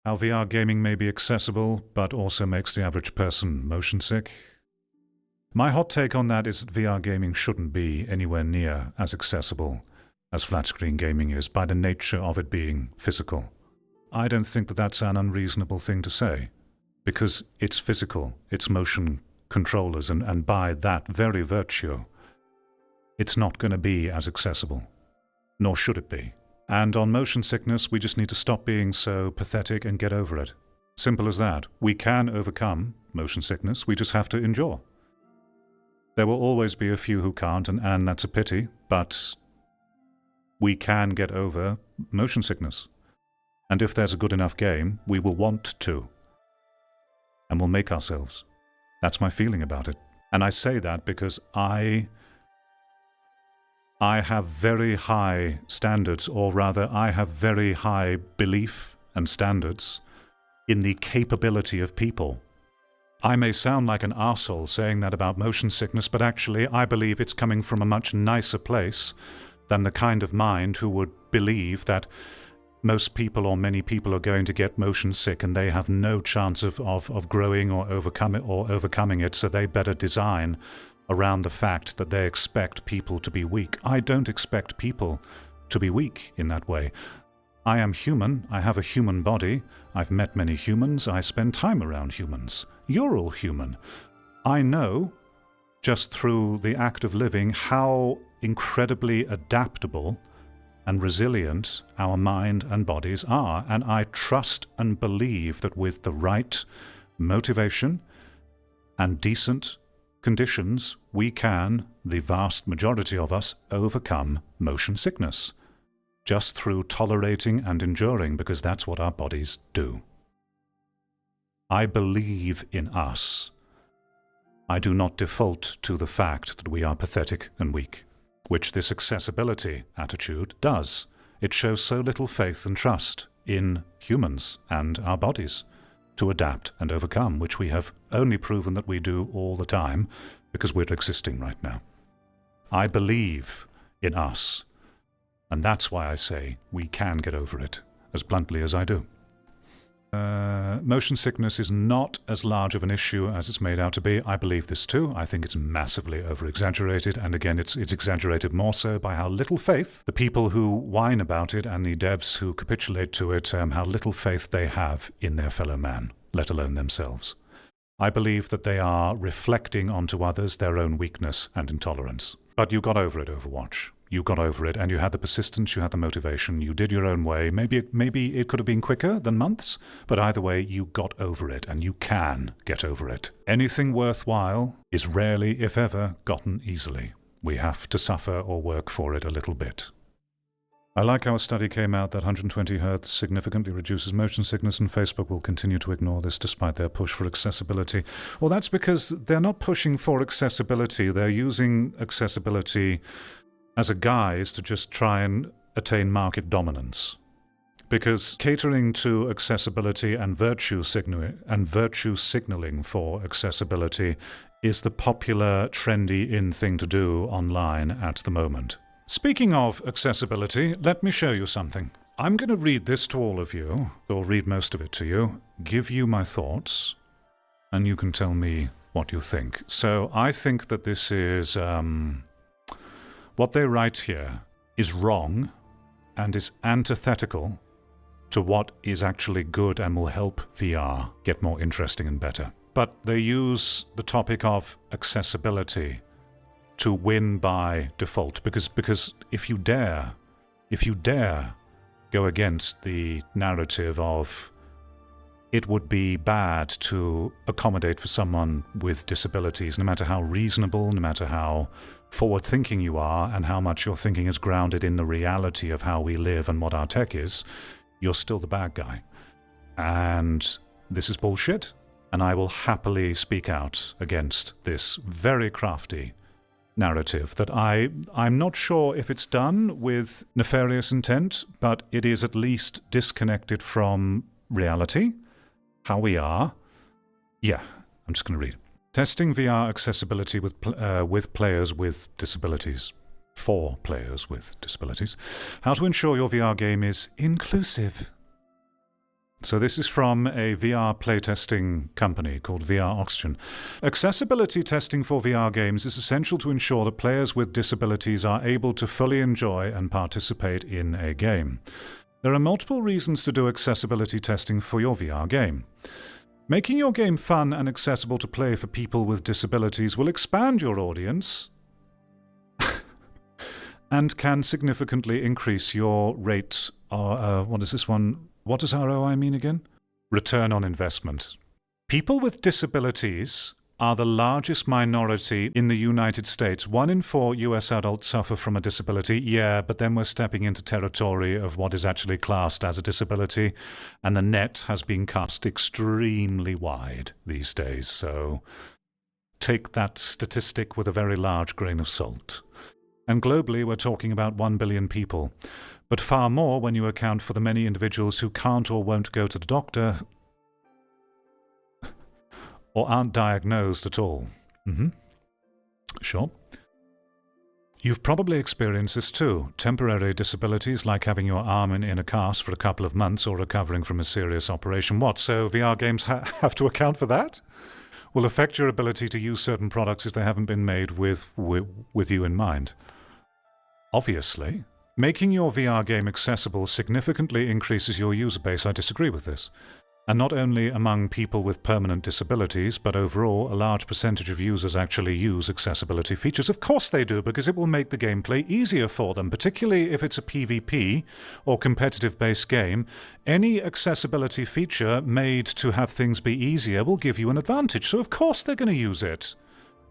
How VR gaming may be accessible, but also makes the average person motion sick. My hot take on that is that VR gaming shouldn't be anywhere near as accessible as flat-screen gaming is, by the nature of it being physical. I don't think that that's an unreasonable thing to say, because it's physical, it's motion controllers, and by that very virtue, it's not going to be as accessible, nor should it be. And on motion sickness, we just need to stop being so pathetic and get over it. Simple as that. We can overcome motion sickness, we just have to endure. There will always be a few who can't, and that's a pity, but we can get over motion sickness. And if there's a good enough game, we will want to. And we'll make ourselves. That's my feeling about it. And I say that because I have very high standards, or rather, I have very high belief and standards in the capability of people. I may sound like an arsehole saying that about motion sickness, but actually I believe it's coming from a much nicer place than the kind of mind who would believe that most people or many people are going to get motion sick and they have no chance of growing or overcoming it, so they better design around the fact that they expect people to be weak. I don't expect people to be weak in that way. I am human, I have a human body, I've met many humans, I spend time around humans. You're all human. I know, just through the act of living, how incredibly adaptable and resilient our mind and bodies are, and I trust and believe that with the right motivation and decent conditions, we can, the vast majority of us, overcome motion sickness, just through tolerating and enduring, because that's what our bodies do. I believe in us. I do not default to the fact that we are pathetic and weak, which this accessibility attitude does. It shows so little faith and trust in humans and our bodies to adapt and overcome, which we have only proven that we do all the time because we're existing right now. I believe in us, and that's why I say we can get over it, as bluntly as I do. Motion sickness is not as large of an issue as it's made out to be. I believe this too. I think it's massively over-exaggerated, and again, it's exaggerated more so by how little faith the people who whine about it and the devs who capitulate to it, how little faith they have in their fellow man, let alone themselves. I believe that they are reflecting onto others their own weakness and intolerance. But you got over it, Overwatch. You got over it, and you had the persistence, you had the motivation, you did your own way. Maybe it could have been quicker than months, but either way, you got over it, and you can get over it. Anything worthwhile is rarely, if ever, gotten easily. We have to suffer or work for it a little bit. I like how a study came out that 120 Hz significantly reduces motion sickness, and Facebook will continue to ignore this despite their push for accessibility. Well, that's because they're not pushing for accessibility. They're using accessibility as a guise to just try and attain market dominance. Because catering to accessibility and virtue signaling for accessibility is the popular, trendy, in thing to do online at the moment. Speaking of accessibility, let me show you something. I'm going to read this to all of you, or read most of it to you, give you my thoughts, and you can tell me what you think. So I think that this is what they write here is wrong and is antithetical to what is actually good and will help VR get more interesting and better. But they use the topic of accessibility to win by default, because if you dare go against the narrative of it would be bad to accommodate for someone with disabilities, no matter how reasonable, no matter how forward-thinking you are, and how much your thinking is grounded in the reality of how we live and what our tech is, you're still the bad guy. And this is bullshit, and I will happily speak out against this very crafty narrative that I'm not sure if it's done with nefarious intent, but it is at least disconnected from reality, how we are. Yeah, I'm just going to read. Testing VR accessibility with players with disabilities. For players with disabilities. How to ensure your VR game is inclusive. So this is from a VR playtesting company called VR Oxygen. Accessibility testing for VR games is essential to ensure that players with disabilities are able to fully enjoy and participate in a game. There are multiple reasons to do accessibility testing for your VR game. Making your game fun and accessible to play for people with disabilities will expand your audience and can significantly increase your rate. What is this one? What does ROI mean again? Return on investment. People with disabilities are the largest minority in the United States. 1 in 4 US adults suffer from a disability. Yeah, but then we're stepping into territory of what is actually classed as a disability, and the net has been cast extremely wide these days. So take that statistic with a very large grain of salt. And globally, we're talking about 1 billion people. But far more when you account for the many individuals who can't or won't go to the doctor or aren't diagnosed at all. Sure. You've probably experienced this too. Temporary disabilities like having your arm in a cast for a couple of months or recovering from a serious operation. What, so VR games have to account for that? Will affect your ability to use certain products if they haven't been made with you in mind. Obviously. Making your VR game accessible significantly increases your user base. I disagree with this. And not only among people with permanent disabilities, but overall, a large percentage of users actually use accessibility features. Of course they do, because it will make the gameplay easier for them, particularly if it's a PvP or competitive-based game. Any accessibility feature made to have things be easier will give you an advantage, so of course they're going to use it.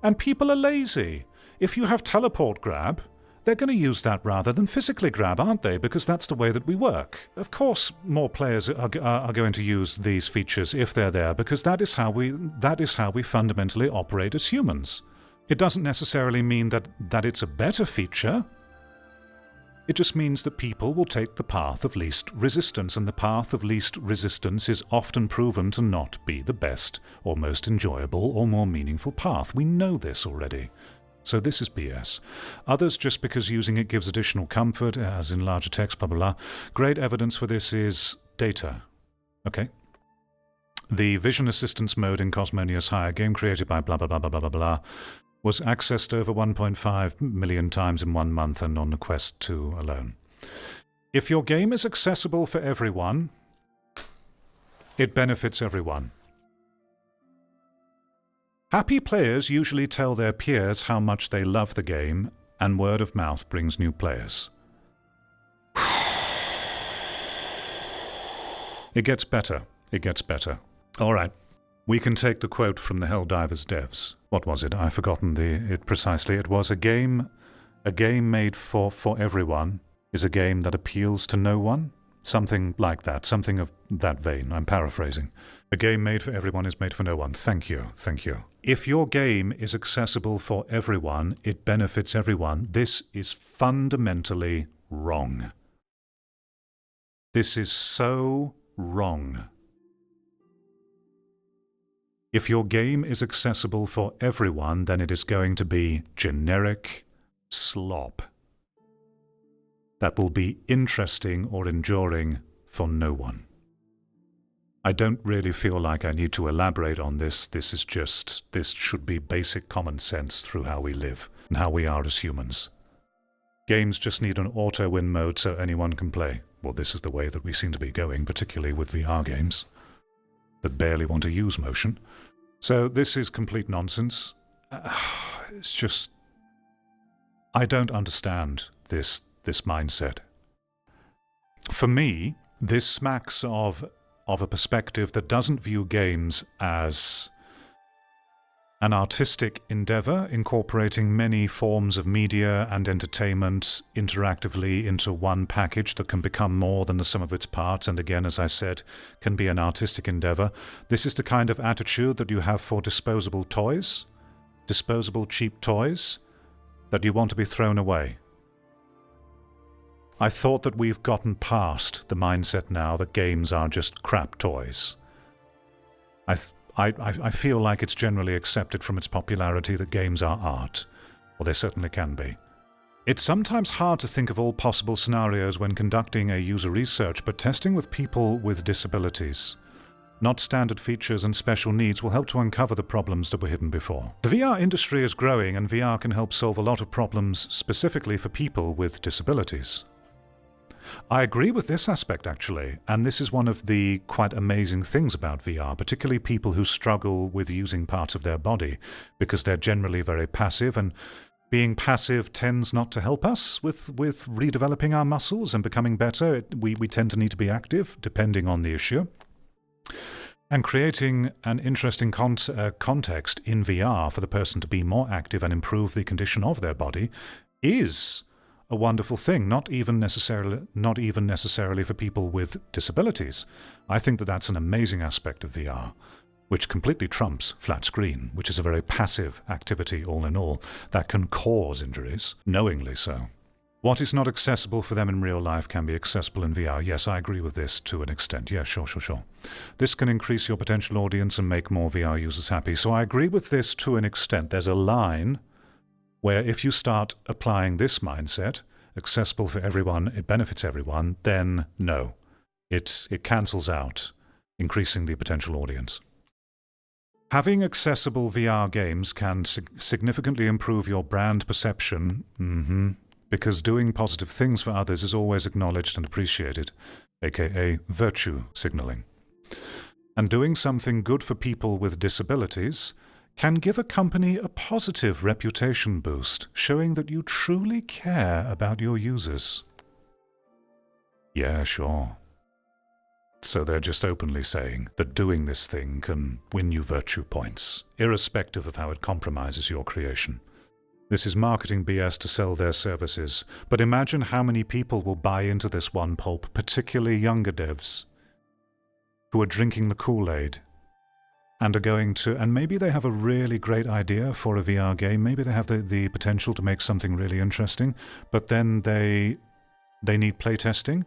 And people are lazy. If you have teleport grab, they're going to use that rather than physically grab, aren't they? Because that's the way that we work. Of course, more players are going to use these features if they're there, because that is how we fundamentally operate as humans. It doesn't necessarily mean that it's a better feature. It just means that people will take the path of least resistance, and the path of least resistance is often proven to not be the best or most enjoyable or more meaningful path. We know this already. So this is BS. Others just because using it gives additional comfort, as in larger text, blah, blah, blah. Great evidence for this is data. Okay. The vision assistance mode in Cosmonius High, game created by blah, blah, blah, blah, blah, blah, blah, was accessed over 1.5 million times in 1 month and on the Quest 2 alone. If your game is accessible for everyone, it benefits everyone. Happy players usually tell their peers how much they love the game, and word of mouth brings new players. It gets better. It gets better. All right. We can take the quote from the Helldivers devs. What was it? I've forgotten it precisely. It was a game made for everyone is a game that appeals to no one. Something like that. Something of that vein. I'm paraphrasing. A game made for everyone is made for no one. Thank you. Thank you. If your game is accessible for everyone, it benefits everyone. This is fundamentally wrong. This is so wrong. If your game is accessible for everyone, then it is going to be generic slop that will be interesting or enduring for no one. I don't really feel like I need to elaborate on this. This should be basic common sense through how we live and how we are as humans. Games just need an auto-win mode so anyone can play. Well, this is the way that we seem to be going, particularly with VR games that barely want to use motion. So this is complete nonsense. It's just... I don't understand this mindset. For me, this smacks of a perspective that doesn't view games as an artistic endeavor, incorporating many forms of media and entertainment interactively into one package that can become more than the sum of its parts, and again, as I said, can be an artistic endeavor. This is the kind of attitude that you have for disposable toys, disposable cheap toys, that you want to be thrown away. I thought that we've gotten past the mindset now that games are just crap toys. I feel like it's generally accepted from its popularity that games are art. Well, they certainly can be. It's sometimes hard to think of all possible scenarios when conducting a user research, but testing with people with disabilities, not standard features and special needs, will help to uncover the problems that were hidden before. The VR industry is growing, and VR can help solve a lot of problems specifically for people with disabilities. I agree with this aspect, actually, and this is one of the quite amazing things about VR, particularly people who struggle with using parts of their body, because they're generally very passive, and being passive tends not to help us with redeveloping our muscles and becoming better. We tend to need to be active, depending on the issue. And creating an interesting context in VR for the person to be more active and improve the condition of their body is a wonderful thing, not even necessarily for people with disabilities. I think that that's an amazing aspect of VR, which completely trumps flat screen, which is a very passive activity all in all, that can cause injuries, knowingly so. What is not accessible for them in real life can be accessible in VR. Yes, I agree with this to an extent. Yeah, sure. This can increase your potential audience and make more VR users happy. So I agree with this to an extent. There's a line where if you start applying this mindset, accessible for everyone, it benefits everyone, then no. It cancels out increasing the potential audience. Having accessible VR games can significantly improve your brand perception, because doing positive things for others is always acknowledged and appreciated, aka virtue signaling. And doing something good for people with disabilities can give a company a positive reputation boost, showing that you truly care about your users. Yeah, sure. So they're just openly saying that doing this thing can win you virtue points, irrespective of how it compromises your creation. This is marketing BS to sell their services, but imagine how many people will buy into this one pulp, particularly younger devs, who are drinking the Kool-Aid and are going to, and maybe they have a really great idea for a VR game, maybe they have the potential to make something really interesting, but then they need playtesting.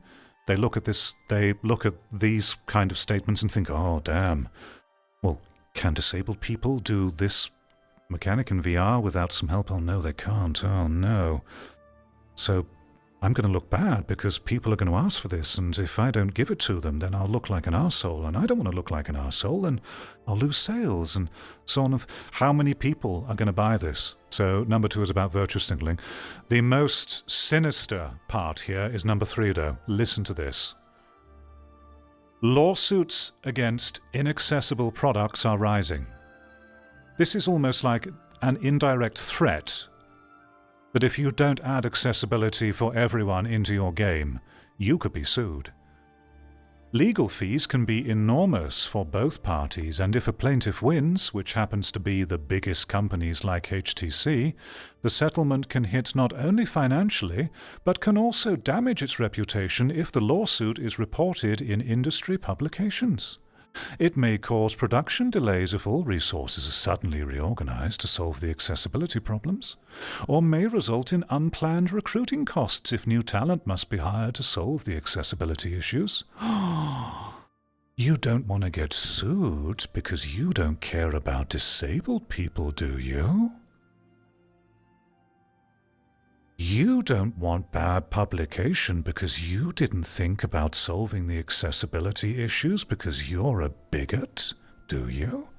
They look at these kind of statements and think, oh, damn, well, can disabled people do this mechanic in VR without some help? Oh, no, they can't. Oh, no. So I'm going to look bad because people are going to ask for this, and if I don't give it to them, then I'll look like an arsehole, and I don't want to look like an arsehole, and I'll lose sales, and so on. How many people are going to buy this? So number 2 is about virtue signaling. The most sinister part here is number 3, though. Listen to this. Lawsuits against inaccessible products are rising. This is almost like an indirect threat that if you don't add accessibility for everyone into your game, you could be sued. Legal fees can be enormous for both parties, and if a plaintiff wins, which happens to be the biggest companies like HTC, the settlement can hit not only financially, but can also damage its reputation if the lawsuit is reported in industry publications. It may cause production delays if all resources are suddenly reorganized to solve the accessibility problems, or may result in unplanned recruiting costs if new talent must be hired to solve the accessibility issues. You don't want to get sued because you don't care about disabled people, do you? You don't want bad publication because you didn't think about solving the accessibility issues because you're a bigot, do you?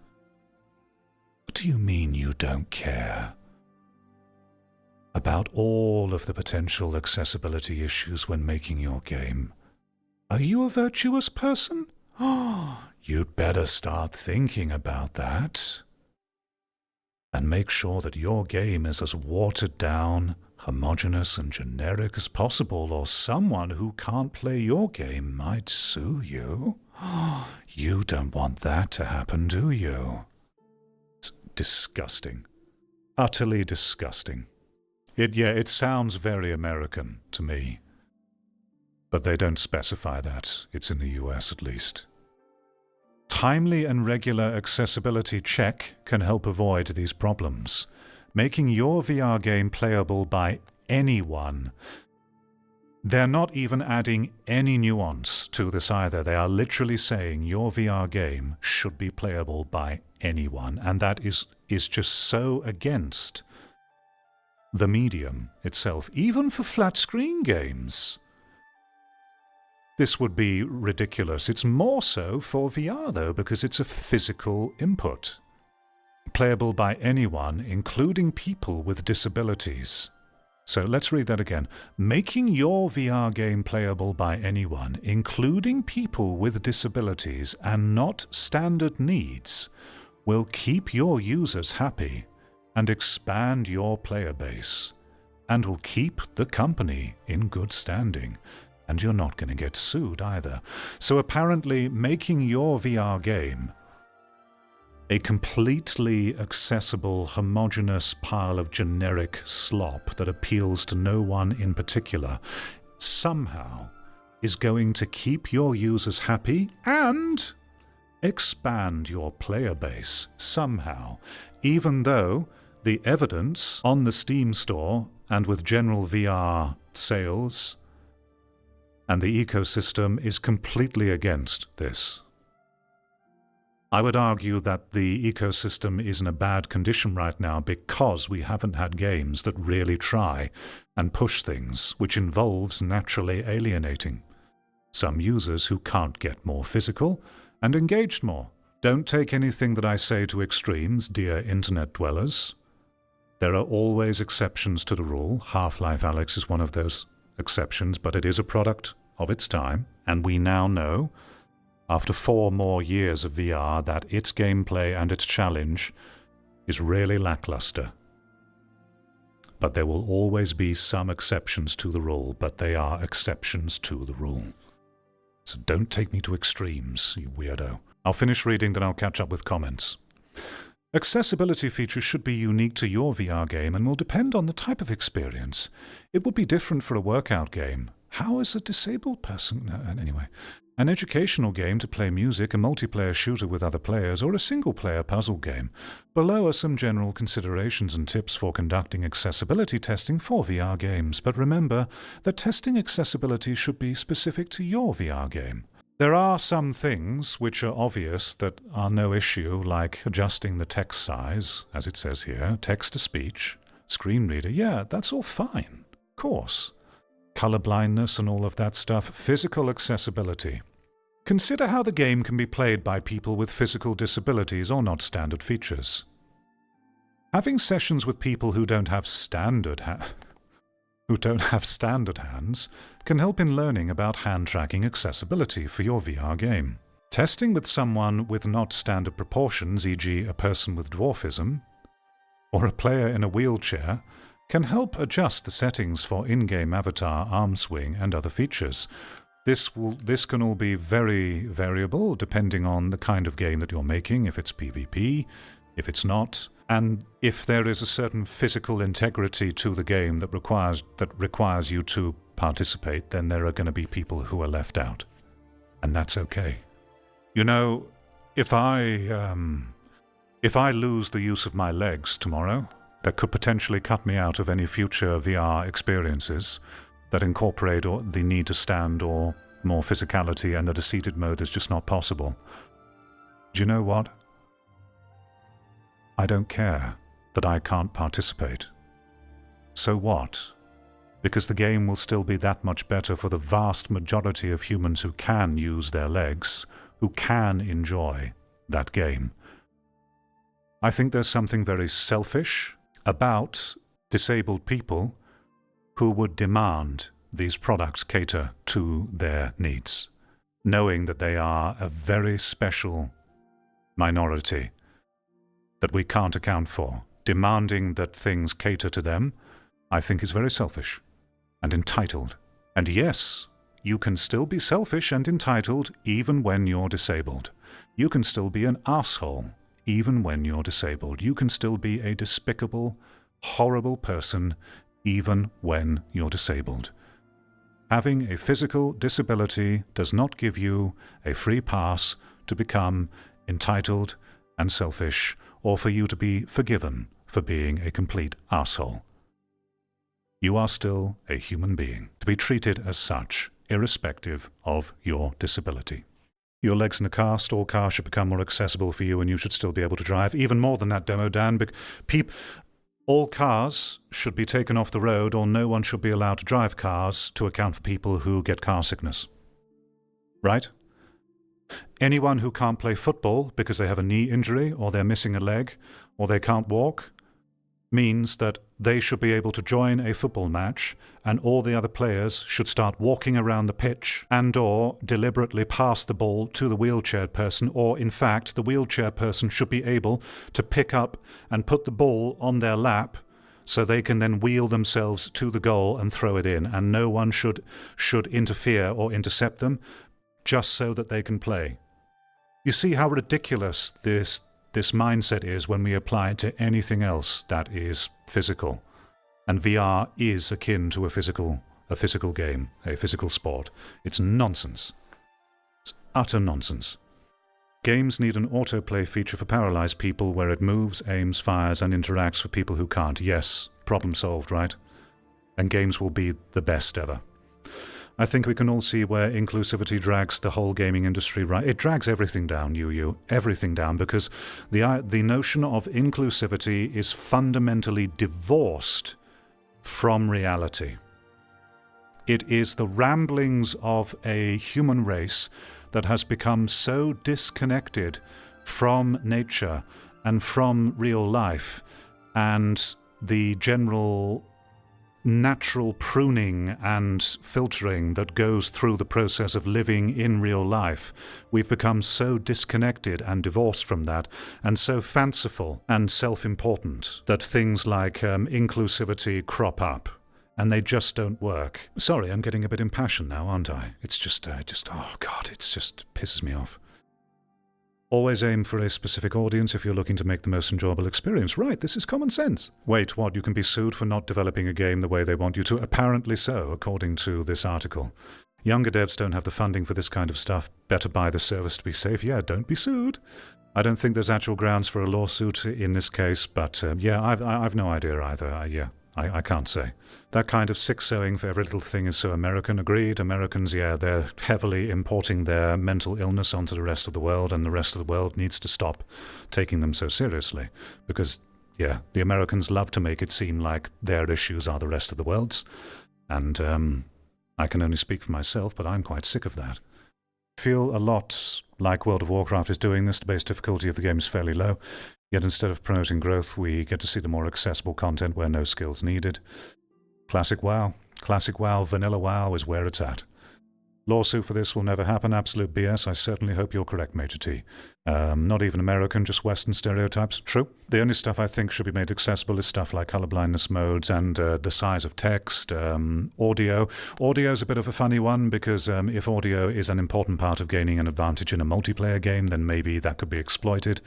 What do you mean you don't care about all of the potential accessibility issues when making your game? Are you a virtuous person? You'd better start thinking about that. And make sure that your game is as watered down, homogeneous and generic as possible, or someone who can't play your game might sue you. You don't want that to happen, do you? It's disgusting. Utterly disgusting. It sounds very American to me. But they don't specify that. It's in the US at least. Timely and regular accessibility check can help avoid these problems, making your VR game playable by anyone. They're not even adding any nuance to this either. They are literally saying your VR game should be playable by anyone, and that is just so against the medium itself, even for flat-screen games. This would be ridiculous. It's more so for VR, though, because it's a physical input, playable by anyone, including people with disabilities. So let's read that again. Making your VR game playable by anyone, including people with disabilities and not standard needs, will keep your users happy and expand your player base, and will keep the company in good standing. And you're not going to get sued either. So apparently making your VR game a completely accessible, homogeneous pile of generic slop that appeals to no one in particular, somehow is going to keep your users happy and expand your player base somehow, even though the evidence on the Steam store and with general VR sales and the ecosystem is completely against this. I would argue that the ecosystem is in a bad condition right now because we haven't had games that really try and push things, which involves naturally alienating some users who can't get more physical and engaged more. Don't take anything that I say to extremes, dear internet dwellers. There are always exceptions to the rule. Half-Life Alyx is one of those exceptions, but it is a product of its time, and we now know, after 4 more years of VR, that its gameplay and its challenge is really lackluster. But there will always be some exceptions to the rule, but they are exceptions to the rule. So don't take me to extremes, you weirdo. I'll finish reading, then I'll catch up with comments. Accessibility features should be unique to your VR game and will depend on the type of experience. It would be different for a workout game. How is a disabled person... Anyway. An educational game to play music, a multiplayer shooter with other players, or a single-player puzzle game. Below are some general considerations and tips for conducting accessibility testing for VR games, but remember that testing accessibility should be specific to your VR game. There are some things which are obvious that are no issue, like adjusting the text size, as it says here, text-to-speech, screen reader. Yeah, that's all fine, of course. Color blindness and all of that stuff, physical accessibility. Consider how the game can be played by people with physical disabilities or not standard features. Having sessions with people who don't have standard hands can help in learning about hand tracking accessibility for your VR game. Testing with someone with not standard proportions, e.g. a person with dwarfism, or a player in a wheelchair, can help adjust the settings for in-game avatar, arm swing, and other features. This can all be very variable depending on the kind of game that you're making, if it's PvP, if it's not, and if there is a certain physical integrity to the game that requires you to participate, then there are going to be people who are left out. And that's okay. You know, if I lose the use of my legs tomorrow, that could potentially cut me out of any future VR experiences that incorporate the need to stand or more physicality, and that a seated mode is just not possible. Do you know what? I don't care that I can't participate. So what? Because the game will still be that much better for the vast majority of humans who can use their legs, who can enjoy that game. I think there's something very selfish about disabled people who would demand these products cater to their needs, knowing that they are a very special minority that we can't account for. Demanding that things cater to them, I think, is very selfish and entitled. And yes, you can still be selfish and entitled even when you're disabled. You can still be an asshole even when you're disabled. You can still be a despicable, horrible person even when you're disabled. Having a physical disability does not give you a free pass to become entitled and selfish, or for you to be forgiven for being a complete asshole. You are still a human being, to be treated as such, irrespective of your disability. Your legs in a cast, all cars should become more accessible for you, and you should still be able to drive. Even more than that, Demo Dan, All cars should be taken off the road, or no one should be allowed to drive cars to account for people who get car sickness. Right? Anyone who can't play football because they have a knee injury, or they're missing a leg, or they can't walk, means that they should be able to join a football match, and all the other players should start walking around the pitch and/or deliberately pass the ball to the wheelchair person, or in fact the wheelchair person should be able to pick up and put the ball on their lap so they can then wheel themselves to the goal and throw it in, and no one should interfere or intercept them just so that they can play. You see how ridiculous this mindset is when we apply it to anything else that is physical. And VR is akin to a physical game, a physical sport. It's nonsense. It's utter nonsense. Games need an autoplay feature for paralyzed people where it moves, aims, fires, and interacts for people who can't. Yes, problem solved, right? And games will be the best ever. I think we can all see where inclusivity drags the whole gaming industry, right? It drags everything down, everything down, because the notion of inclusivity is fundamentally divorced from reality. It is the ramblings of a human race that has become so disconnected from nature and from real life and the general natural pruning and filtering that goes through the process of living in real life. We've become so disconnected and divorced from that, and so fanciful and self-important that things like inclusivity crop up, and they just don't work. Sorry, I'm getting a bit impassioned now, aren't I? It's just oh God, it just pisses me off. Always aim for a specific audience if you're looking to make the most enjoyable experience. Right, this is common sense. Wait, what? You can be sued for not developing a game the way they want you to? Apparently so, according to this article. Younger devs don't have the funding for this kind of stuff. Better buy the service to be safe. Yeah, don't be sued. I don't think there's actual grounds for a lawsuit in this case, but yeah, I've no idea either. I can't say. That kind of sick sewing for every little thing is so American. Agreed. Americans, yeah, they're heavily importing their mental illness onto the rest of the world, and the rest of the world needs to stop taking them so seriously. Because, yeah, the Americans love to make it seem like their issues are the rest of the world's. And I can only speak for myself, but I'm quite sick of that. I feel a lot like World of Warcraft is doing this. The base difficulty of the game is fairly low. Yet instead of promoting growth, we get to see the more accessible content where no skills needed. Classic WoW. Classic WoW, vanilla WoW is where it's at. Lawsuit for this will never happen, absolute BS. I certainly hope you're correct, Major T. Not even American, just Western stereotypes. True. The only stuff I think should be made accessible is stuff like colorblindness modes and the size of text, audio. Audio is a bit of a funny one because if audio is an important part of gaining an advantage in a multiplayer game, then maybe that could be exploited.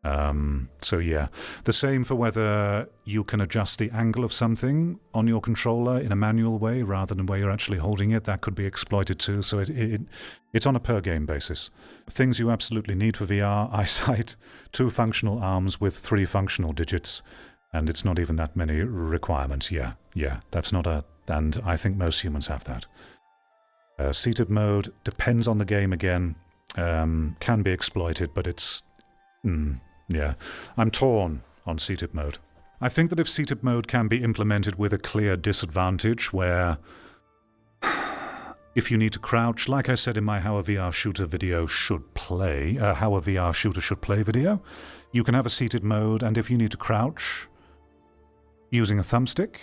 So yeah, the same for whether you can adjust the angle of something on your controller in a manual way rather than where you're actually holding it. That could be exploited too, so it's on a per game basis. Things you absolutely need for VR: eyesight, 2 functional arms with 3 functional digits, and it's not even that many requirements. Yeah, that's not and I think most humans have that. Seated mode depends on the game again, can be exploited, but it's yeah, I'm torn on seated mode. I think that if seated mode can be implemented with a clear disadvantage where if you need to crouch, like I said in my How a VR Shooter video should play, How a VR Shooter should play video, you can have a seated mode, and if you need to crouch using a thumbstick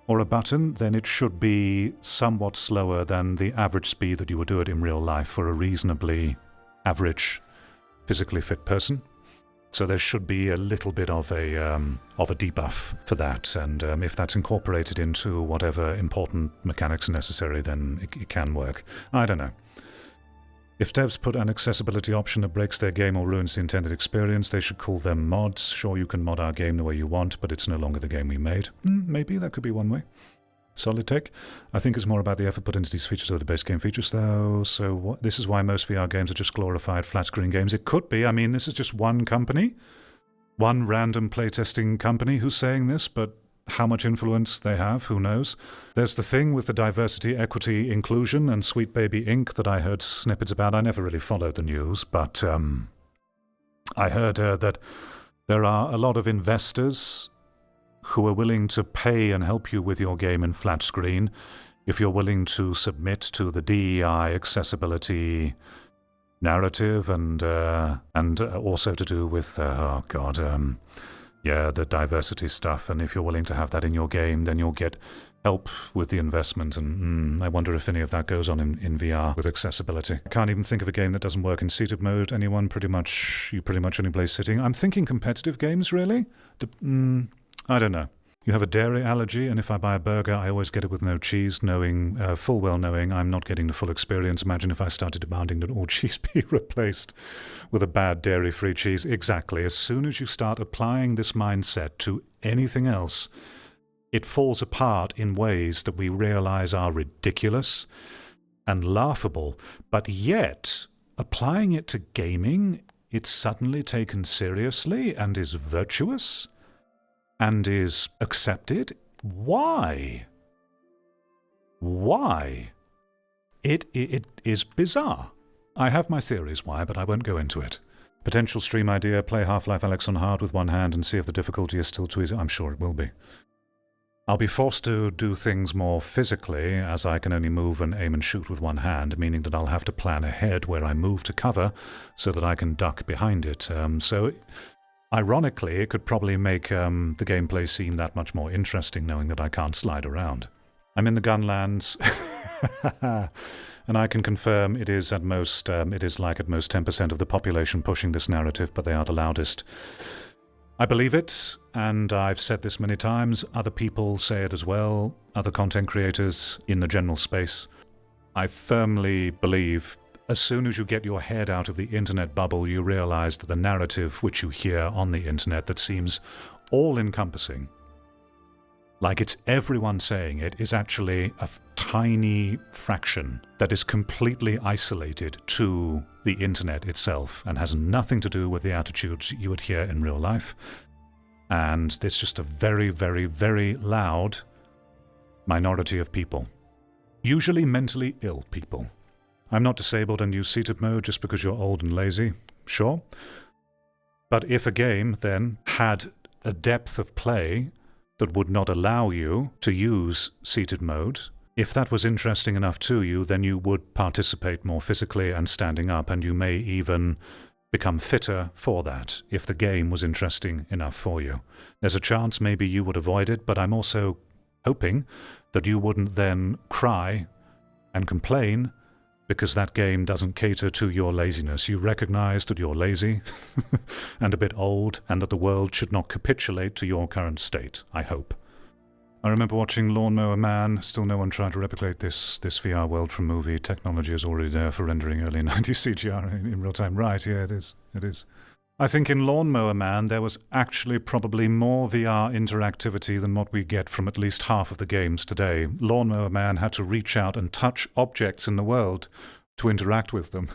or a button, then it should be somewhat slower than the average speed that you would do it in real life for a reasonably average, physically fit person. So there should be a little bit of a debuff for that, and if that's incorporated into whatever important mechanics are necessary, then it can work. I don't know. If devs put an accessibility option that breaks their game or ruins the intended experience, they should call them mods. Sure, you can mod our game the way you want, but it's no longer the game we made. Maybe that could be one way. Solid Tech. I think it's more about the effort put into these features over the base game features, though. So this is why most VR games are just glorified flat-screen games. It could be. I mean, this is just one company, one random playtesting company who's saying this, but how much influence they have, who knows? There's the thing with the diversity, equity, inclusion, and Sweet Baby Inc. that I heard snippets about. I never really followed the news, but I heard that there are a lot of investors who are willing to pay and help you with your game in flat screen, if you're willing to submit to the DEI accessibility narrative and also to do with, the diversity stuff, and if you're willing to have that in your game, then you'll get help with the investment, and I wonder if any of that goes on in VR with accessibility. I can't even think of a game that doesn't work in seated mode. You pretty much only play sitting. I'm thinking competitive games, really? I don't know. You have a dairy allergy, and if I buy a burger, I always get it with no cheese, full well knowing I'm not getting the full experience. Imagine if I started demanding that all cheese be replaced with a bad dairy-free cheese. Exactly. As soon as you start applying this mindset to anything else, it falls apart in ways that we realize are ridiculous and laughable. But yet, applying it to gaming, it's suddenly taken seriously and is virtuous and is accepted. Why? Why? It is bizarre. I have my theories why, but I won't go into it. Potential stream idea, play Half-Life Alyx on hard with one hand and see if the difficulty is still too easy. I'm sure it will be. I'll be forced to do things more physically, as I can only move and aim and shoot with one hand, meaning that I'll have to plan ahead where I move to cover so that I can duck behind it. So, ironically, it could probably make the gameplay seem that much more interesting, knowing that I can't slide around. I'm in the Gunlands, and I can confirm it is at most 10% of the population pushing this narrative, but they are the loudest. I believe it, and I've said this many times. Other people say it as well, other content creators in the general space. I firmly believe as soon as you get your head out of the internet bubble, you realize that the narrative which you hear on the internet that seems all-encompassing, like it's everyone saying it, is actually a tiny fraction that is completely isolated to the internet itself and has nothing to do with the attitudes you would hear in real life. And there's just a very, very, very loud minority of people, usually mentally ill people. I'm not disabled and use seated mode just because you're old and lazy, sure. But if a game then had a depth of play that would not allow you to use seated mode, if that was interesting enough to you, then you would participate more physically and standing up, and you may even become fitter for that if the game was interesting enough for you. There's a chance maybe you would avoid it, but I'm also hoping that you wouldn't then cry and complain because that game doesn't cater to your laziness. You recognize that you're lazy and a bit old, and that the world should not capitulate to your current state, I hope. I remember watching Lawnmower Man. Still no one tried to replicate this VR world from movie. Technology is already there for rendering early 90s CGI in real time. Right, yeah, it is. It is. I think in Lawnmower Man there was actually probably more VR interactivity than what we get from at least half of the games today. Lawnmower Man had to reach out and touch objects in the world to interact with them.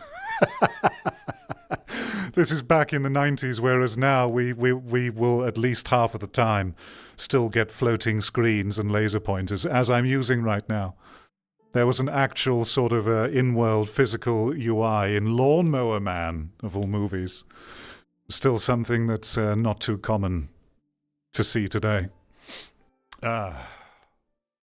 This is back in the 90s, whereas now we will at least half of the time still get floating screens and laser pointers, as I'm using right now. There was an actual sort of in-world physical UI in Lawnmower Man, of all movies. Still something that's not too common to see today.